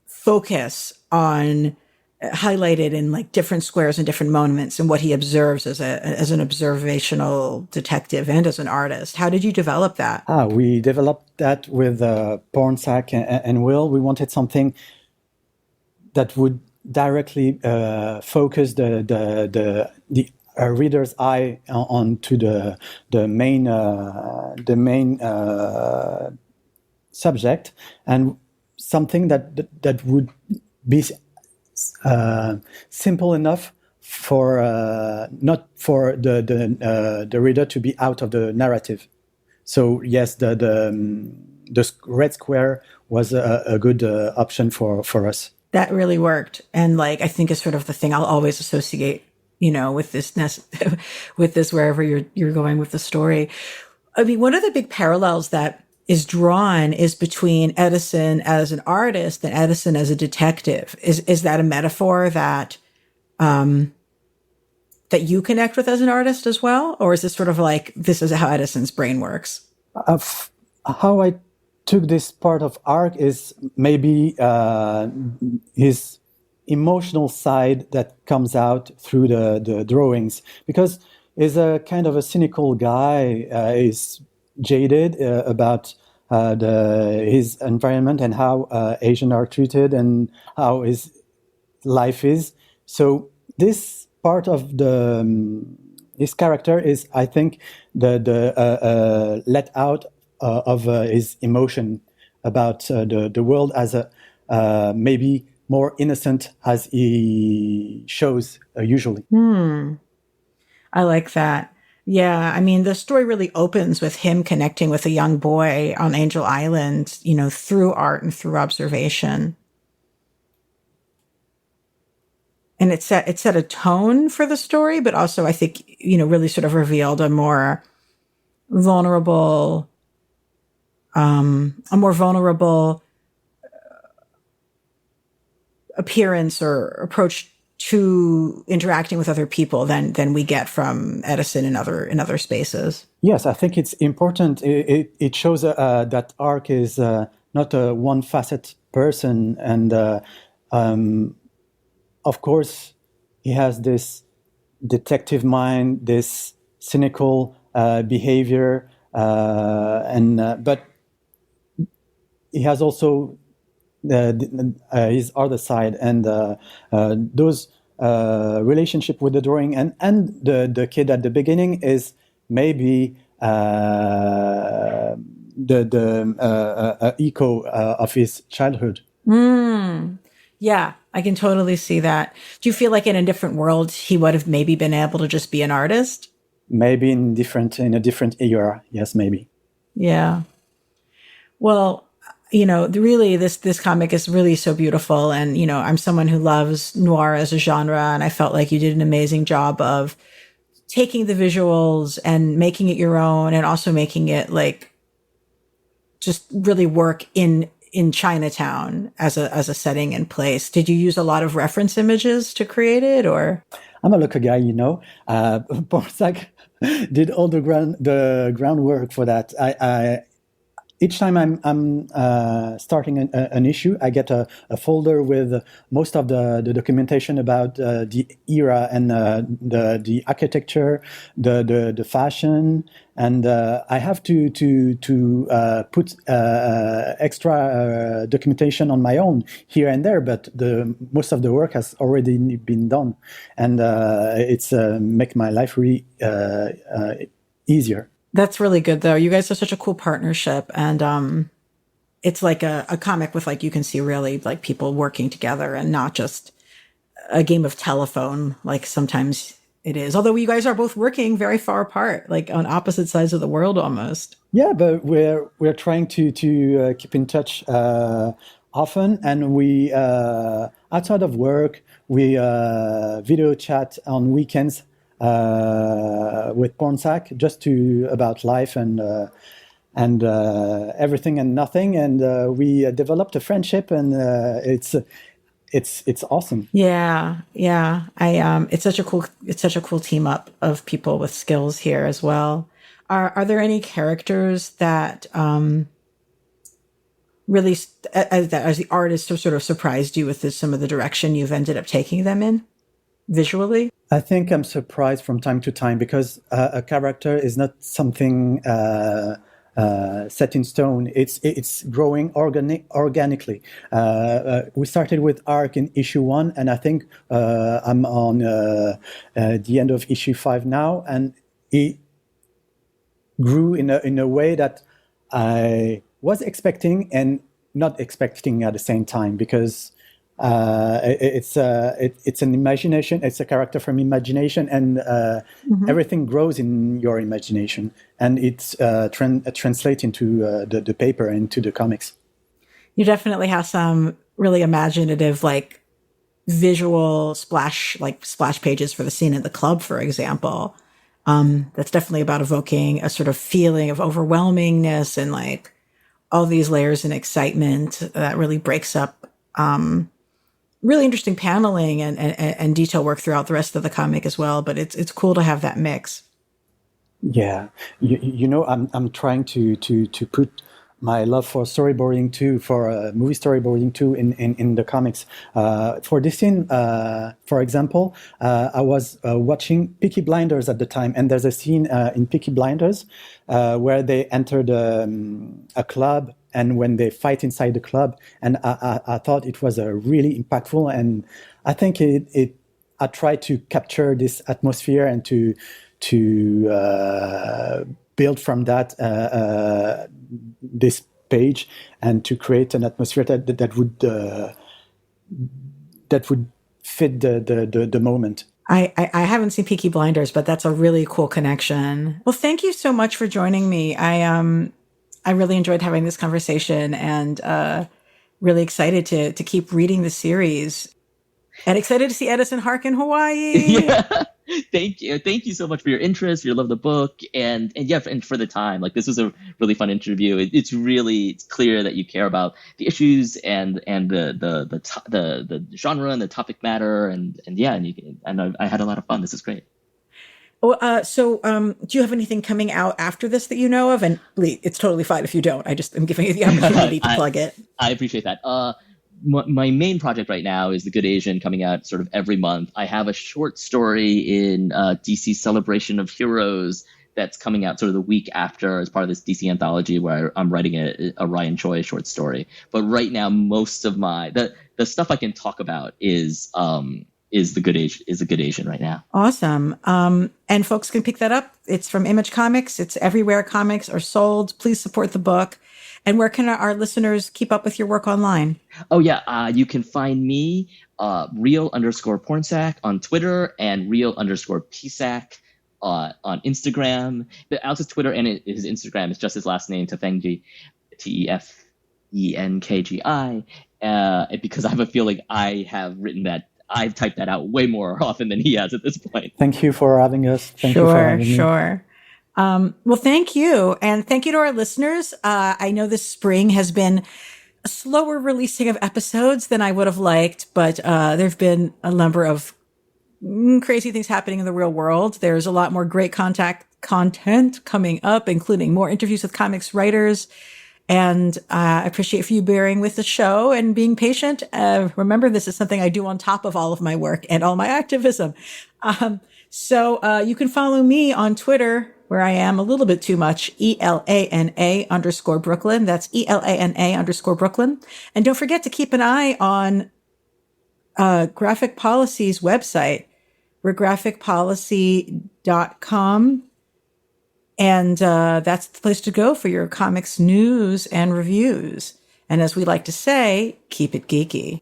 focus on highlighted in like different squares and different moments and what he observes as an observational detective and as an artist. How did you develop that? We developed that with Pornsak and Will. We wanted something that would directly focus the reader's eye onto the main subject, and something that would be simple enough for not for the reader to be out of the narrative. So yes, the red square was a good option for us. That really worked, and like I think is sort of the thing I'll always associate, with this with this wherever you're going with the story. I mean, one of the big parallels that is drawn is between Edison as an artist and Edison as a detective. Is that a metaphor that that you connect with as an artist as well, or is this sort of like this is how Edison's brain works? How I took this part of Ark is maybe his emotional side that comes out through the drawings, because he's a kind of a cynical guy. He's jaded about his environment and how Asians are treated and how his life is. So this part of his character is, I think, the let out of his emotion about the world as a maybe more innocent as he shows usually. I like that. Yeah, I mean, the story really opens with him connecting with a young boy on Angel Island, through art and through observation. And it set a tone for the story, but also I think, really sort of revealed a more vulnerable appearance or approach to interacting with other people than we get from Edison in other spaces. Yes, I think it's important. It shows that Ark is not a one-facet person, and of course, he has this detective mind, this cynical behavior, but he has also his other side, and those relationship with the drawing and the kid at the beginning is maybe the echo of his childhood. Yeah, I can totally see that. Do you feel like in a different world he would have maybe been able to just be an artist? Maybe in a different era, yes, maybe. Yeah. Well, really this comic is really so beautiful. And, I'm someone who loves noir as a genre. And I felt like you did an amazing job of taking the visuals and making it your own, and also making it like just really work in Chinatown as a setting and place. Did you use a lot of reference images to create it, or? I'm a local guy, Pornsak did all the groundwork for that. each time I'm starting an issue, I get a folder with most of the documentation about the era and the architecture, the fashion, and I have to put extra documentation on my own here and there. But most of the work has already been done, and it's make my life really easier. That's really good, though. You guys are such a cool partnership, and it's like a comic with, like, you can see really like people working together and not just a game of telephone like sometimes it is. Although you guys are both working very far apart, like on opposite sides of the world almost. Yeah, but we're trying to keep in touch often, and we outside of work we video chat on weekends. With Pornsak, just about life and everything and nothing, and we developed a friendship, and it's awesome. Yeah. It's such a cool team up of people with skills here as well. Are there any characters that really as the artist sort of surprised you with some of the direction you've ended up taking them in visually? I think I'm surprised from time to time because a character is not something set in stone. It's growing organically. We started with Arc in issue 1, and I think I'm on the end of issue 5 now, and it grew in a way that I was expecting and not expecting at the same time, because it's an imagination. It's a character from imagination, and everything grows in your imagination, and it's translates into the paper, into the comics. You definitely have some really imaginative, like visual splash pages for the scene at the club, for example. That's definitely about evoking a sort of feeling of overwhelmingness and like all these layers and excitement that really breaks up really interesting paneling and detail work throughout the rest of the comic as well. But it's cool to have that mix. Yeah, you know, I'm trying to put my love for storyboarding too, for movie storyboarding too, in the comics. For this scene, for example, I was watching Peaky Blinders at the time, and there's a scene in Peaky Blinders where they entered a club, and when they fight inside the club, and I thought it was really impactful, and I think I tried to capture this atmosphere and to build from that this page, and to create an atmosphere that would fit the moment. I haven't seen Peaky Blinders, but that's a really cool connection. Well, thank you so much for joining me. I really enjoyed having this conversation, and really excited to keep reading the series, and excited to see Edison Hark in Hawaii. Yeah. Thank you so much for your interest, your love of the book, and for the time. Like, this was a really fun interview. It's clear that you care about the issues and the genre and the topic matter, and I had a lot of fun. This is great. So do you have anything coming out after this that you know of? And it's totally fine if you don't. I'm giving you the opportunity to plug it. I appreciate that. My main project right now is The Good Asian, coming out sort of every month. I have a short story in DC Celebration of Heroes that's coming out sort of the week after as part of this DC anthology, where I'm writing a Ryan Choi short story. But right now, most of the stuff I can talk about is The Good Asian right now. Awesome. And folks can pick that up. It's from Image Comics. It's everywhere comics are sold. Please support the book. And where can our listeners keep up with your work online? Oh, yeah. You can find me, real_Pornsak on Twitter, and real_Psak on Instagram. Alex's Twitter and his Instagram is just his last name, Tafenkgi, Tefenkgi. Because I have a feeling I've typed that out way more often than he has at this point. Thank you for having us. Thank you for having me. Sure. Well, thank you. And thank you to our listeners. I know this spring has been a slower releasing of episodes than I would have liked, but there've been a number of crazy things happening in the real world. There's a lot more great content coming up, including more interviews with comics writers And I appreciate you bearing with the show and being patient. Remember, this is something I do on top of all of my work and all my activism. So you can follow me on Twitter, where I am a little bit too much, ELANA_Brooklyn. That's ELANA_Brooklyn. And don't forget to keep an eye on Graphic Policy's website. We're graphicpolicy.com. And that's the place to go for your comics news and reviews. And as we like to say, keep it geeky.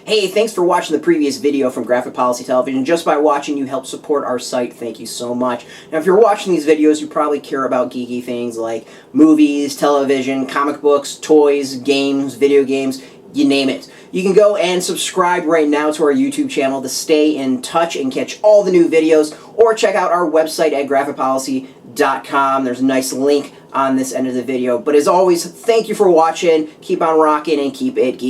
Hey, thanks for watching the previous video from Graphic Policy Television. Just by watching, you help support our site. Thank you so much. Now, if you're watching these videos, you probably care about geeky things like movies, television, comic books, toys, games, video games, you name it. You can go and subscribe right now to our YouTube channel to stay in touch and catch all the new videos, or check out our website at graphicpolicy.com. There's a nice link on this end of the video. But as always, thank you for watching. Keep on rocking and keep it geeky.